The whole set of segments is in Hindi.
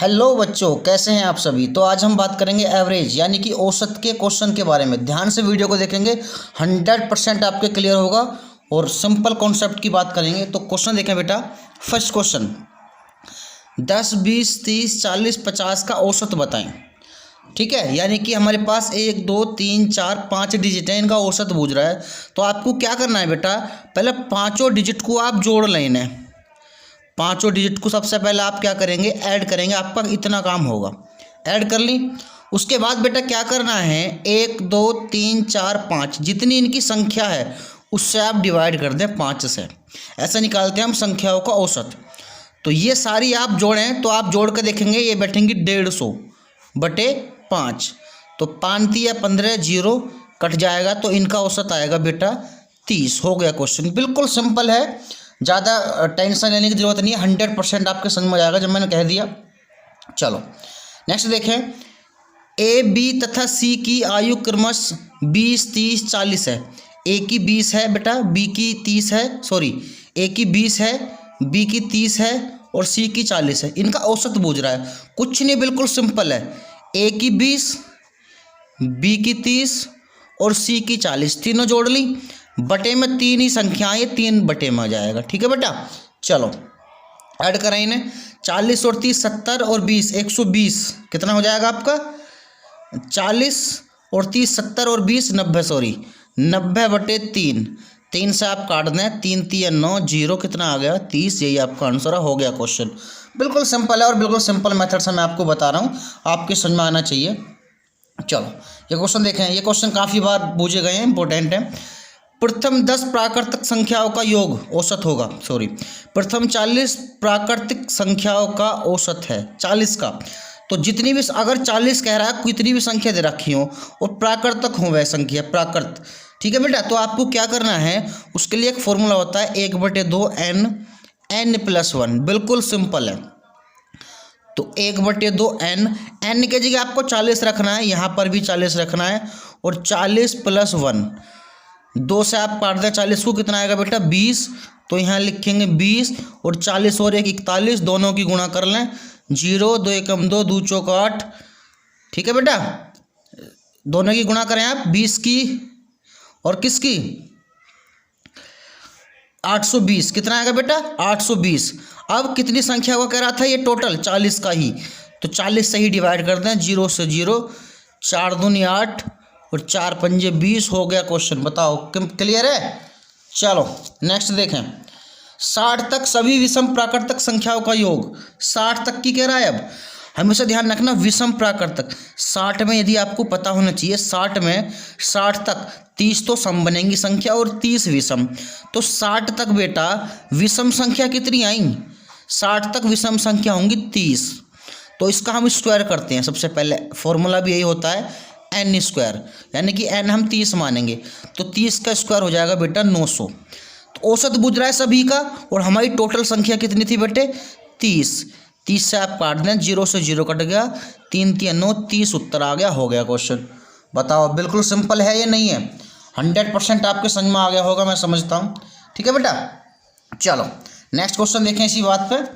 हेलो बच्चों, कैसे हैं आप सभी। तो आज हम बात करेंगे एवरेज यानी कि औसत के क्वेश्चन के बारे में। ध्यान से वीडियो को देखेंगे, 100% आपके क्लियर होगा और सिंपल कॉन्सेप्ट की बात करेंगे। तो क्वेश्चन देखें बेटा। फर्स्ट क्वेश्चन, 10, 20, 30, 40, 50 का औसत बताएं। ठीक है, यानी कि हमारे पास 1, 2, 3, 4, 5 डिजिट है, इनका औसत पूछ रहा है। तो आपको क्या करना है बेटा, पहले पाँचों डिजिट को आप जोड़ लेना है। पांचों डिजिट को सबसे पहले आप क्या करेंगे, ऐड करेंगे। आपका इतना काम होगा, ऐड कर ली। उसके बाद बेटा क्या करना है, 1, 2, 3, 4, 5 जितनी इनकी संख्या है उससे आप डिवाइड कर दें 5 से। ऐसा निकालते हैं हम संख्याओं का औसत। तो ये सारी आप जोड़ें तो आप जोड़ कर देखेंगे, ये बैठेंगी 150/5। तो 5 या 15 जीरो कट जाएगा तो इनका औसत आएगा बेटा 30। हो गया क्वेश्चन, बिल्कुल सिंपल है, ज़्यादा टेंशन लेने की जरूरत नहीं है। 100% आपके समझ में आएगा जब मैंने कह दिया। चलो नेक्स्ट देखें। ए, बी तथा सी की आयु क्रमशः 20, 30, 40 है। ए की 20 है बेटा, बी की 30 है, सॉरी ए की 20 है, बी की 30 है और सी की 40 है। इनका औसत पूछ रहा है। कुछ नहीं, बिल्कुल सिंपल है। ए की 20, बी की 30 और सी की 40 तीनों जोड़ ली। बटे में 3 ही संख्याएं, 3 बटे में आ जाएगा। ठीक है बेटा, चलो ऐड करें इन्हें। 40 और 30 70 और 20 120 कितना हो जाएगा आपका, 40 और 30 70 और 20 90, सॉरी 90/3। 3 से आप काट दें, 3 3 9 जीरो, कितना आ गया 30। यही आपका आंसर हो गया क्वेश्चन। बिल्कुल सिंपल है और बिल्कुल सिंपल मेथड से मैं आपको बता रहा हूँ, आपके समझ में आना चाहिए। चलो ये क्वेश्चन देखें। ये क्वेश्चन काफ़ी बार पूछे गए हैं, इंपॉर्टेंट है। प्रथम 10 प्राकृतिक संख्याओं का योग औसत होगा, सॉरी प्रथम 40 प्राकृतिक संख्याओं का औसत है 40 का। तो जितनी भी, अगर 40 कह रहा है, कितनी भी संख्या दे रखी हो और प्राकृतिक हो वह संख्या प्राकृत। ठीक है बेटा, तो आपको क्या करना है, उसके लिए एक फॉर्मूला होता है 1/2 n+1। बिल्कुल सिंपल है। तो 1/2 n के जगह आपको 40 रखना है, यहाँ पर भी 40 रखना है और 40 + 1। 2 से आप काट दें 40 को, कितना आएगा बेटा 20। तो यहाँ लिखेंगे 20 और 40 और 1 41, दोनों की गुणा कर लें। 0 2 1 2 2 4 8। ठीक है बेटा, दोनों की गुणा करें आप, 20 की और किसकी 820, कितना आएगा बेटा 820। अब कितनी संख्या को कह रहा था, ये टोटल 40 का ही। तो 40 से ही डिवाइड कर दें, 0 से 0, 4 दूनी 8 और 4 पंजे 20। हो गया क्वेश्चन। बताओ क्लियर है। चलो नेक्स्ट देखें। 60 तक सभी विषम प्राकृतिक संख्याओं का योग। 60 तक की कह रहा है। अब हमेशा ध्यान रखना, विषम प्राकृतिक 60 में, यदि आपको पता होना चाहिए 60 में, 60 तक 30 तो सम बनेंगी संख्या और 30 विषम। तो 60 तक बेटा विषम संख्या कितनी आई, 60 तक विषम संख्या होंगी 30। तो इसका हम स्क्वायर करते हैं। सबसे पहले फॉर्मूला भी यही होता है, n², यानी कि n हम 30 मानेंगे। तो 30 का स्क्वायर हो जाएगा बेटा 900। तो औसत बुझ रहा है सभी का, और हमारी टोटल संख्या कितनी थी बेटे 30। 30 से आप काट दें, 0 से 0 कट गया, 3 3 9 30 उत्तर आ गया। हो गया क्वेश्चन। बताओ बिल्कुल सिंपल है या नहीं है। 100% आपके समझ में आ गया होगा, मैं समझता हूँ। ठीक है बेटा, चलो नेक्स्ट क्वेश्चन देखें इसी बात पर।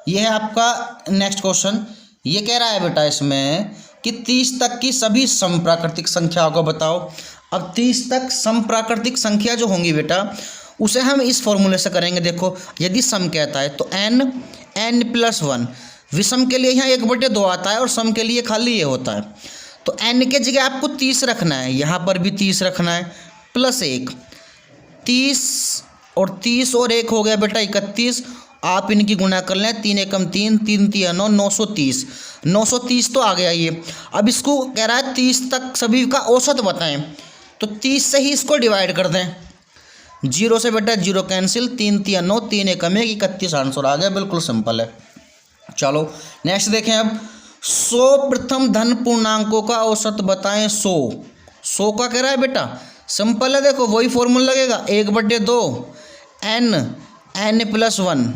यह है आपका नेक्स्ट क्वेश्चन। ये कह रहा है बेटा इसमें कि 30 तक की सभी समप्राकृतिक संख्याओं को बताओ। अब 30 तक समप्राकृतिक संख्या जो होंगी बेटा, उसे हम इस फॉर्मूले से करेंगे। देखो, यदि सम कहता है तो n+1। विषम के लिए यहाँ 1/2 आता है और सम के लिए खाली ये होता है। तो n के जगह आपको 30 रखना है, यहाँ पर भी 30 रखना है, +1। 30 और 30 और 1 हो गया बेटा 31। आप इनकी गुणा कर लें, 3 एकम 3 3 3 9 930। 930 तो आ गया ये। अब इसको कह रहा है 30 तक सभी का औसत बताएं। तो 30 से ही इसको डिवाइड कर दें। 0 से बेटा 0 कैंसिल, 3 3 9 3 एकम 1 31 आंसर आ गया। बिल्कुल सिंपल है। चलो नेक्स्ट देखें। अब 100 प्रथम धन पूर्णांकों का औसत बताएं। 100 का कह रहा है बेटा, सिंपल है। देखो वही फॉर्मूला लगेगा, 1/2 n+1।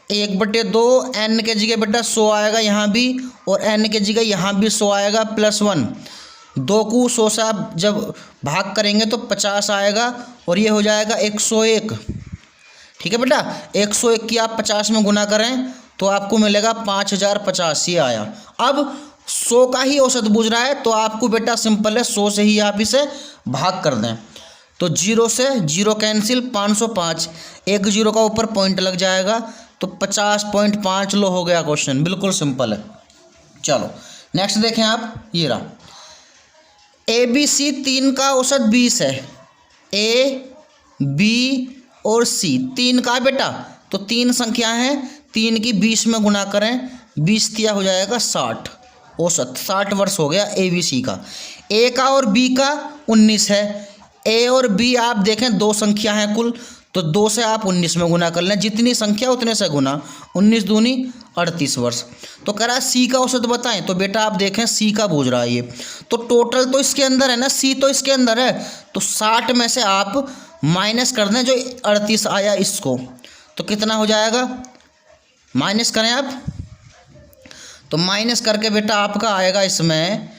1/2 n के जगह बेटा 100 आएगा यहाँ भी, और n के जगह यहाँ भी 100 आएगा, +1। 2 को 100 से आप जब भाग करेंगे तो 50 आएगा और ये हो जाएगा 101। ठीक है बेटा, 101 की आप 50 में गुना करें तो आपको मिलेगा 5050 ये आया। अब 100 का ही औसत पूछ रहा है तो आपको बेटा सिंपल है 100 से ही आप इसे भाग कर दें। तो 0 से 0 कैंसिल, 505, एक 0 का ऊपर पॉइंट लग जाएगा तो 50.5 लो हो गया क्वेश्चन, बिल्कुल सिंपल है। चलो नेक्स्ट देखें आप, ये रहा ABC 3 का औसत 20 है, A B और C 3 का बेटा, तो 3 संख्या हैं, 3 की 20 में गुणा करें, 20 तिया हो जाएगा 60, औसत 60 वर्ष हो गया ABC का। A का और B का 19 है, A और B आप देखें दो संख्या हैं कुल, तो 2 से आप 19 में गुना कर लें, जितनी संख्या उतने से गुना, 19 दूनी 38 वर्ष। तो कह रहा है C का औसत बताएं, तो बेटा आप देखें C का पूछ रहा है ये, तो टोटल तो इसके अंदर है ना, C तो इसके अंदर है, तो 60 में से आप माइनस कर दें जो 38 आया इसको, तो कितना हो जाएगा, माइनस करें आप, तो माइनस करके बेटा आपका आएगा इसमें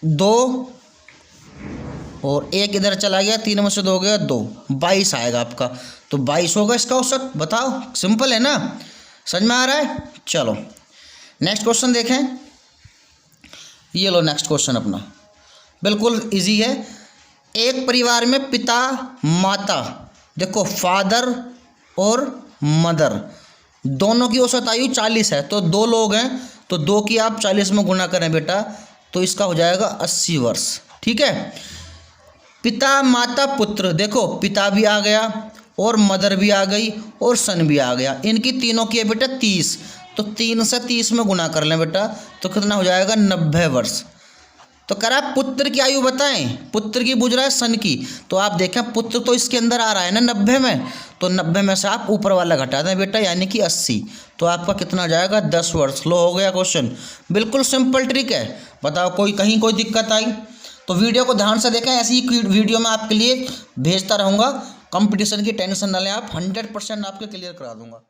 2 और 1 इधर चला गया, 3 में से 2 गया 2, 22 आएगा आपका। तो 22 होगा इसका औसत, बताओ, सिंपल है ना, समझ में आ रहा है। चलो नेक्स्ट क्वेश्चन देखें, ये लो नेक्स्ट क्वेश्चन अपना, बिल्कुल इजी है। एक परिवार में पिता माता, देखो फादर और मदर, दोनों की औसत आयु 40 है, तो 2 लोग हैं, तो 2 की आप 40 में गुना करें बेटा, तो इसका हो जाएगा 80 वर्ष, ठीक है। पिता माता पुत्र, देखो पिता भी आ गया और मदर भी आ गई और सन भी आ गया, इनकी तीनों की है बेटा 30, तो 3 से 30 में गुना कर लें बेटा, तो कितना हो जाएगा 90 वर्ष। तो कह रहा है पुत्र की आयु बताएं, पुत्र की पूछ रहा है सन की, तो आप देखें पुत्र तो इसके अंदर आ रहा है ना 90 में, तो 90 में से आप ऊपर वाला घटा दें बेटा, यानी कि 80, तो आपका कितना जाएगा 10 वर्ष। लो हो गया क्वेश्चन, बिल्कुल सिंपल ट्रिक है। बताओ कोई कहीं कोई दिक्कत आई तो वीडियो को ध्यान से देखें, ऐसी ही वीडियो मैं आपके लिए भेजता रहूँगा। कंपटीशन की टेंशन न लें आप, 100% आपके क्लियर करा दूँगा।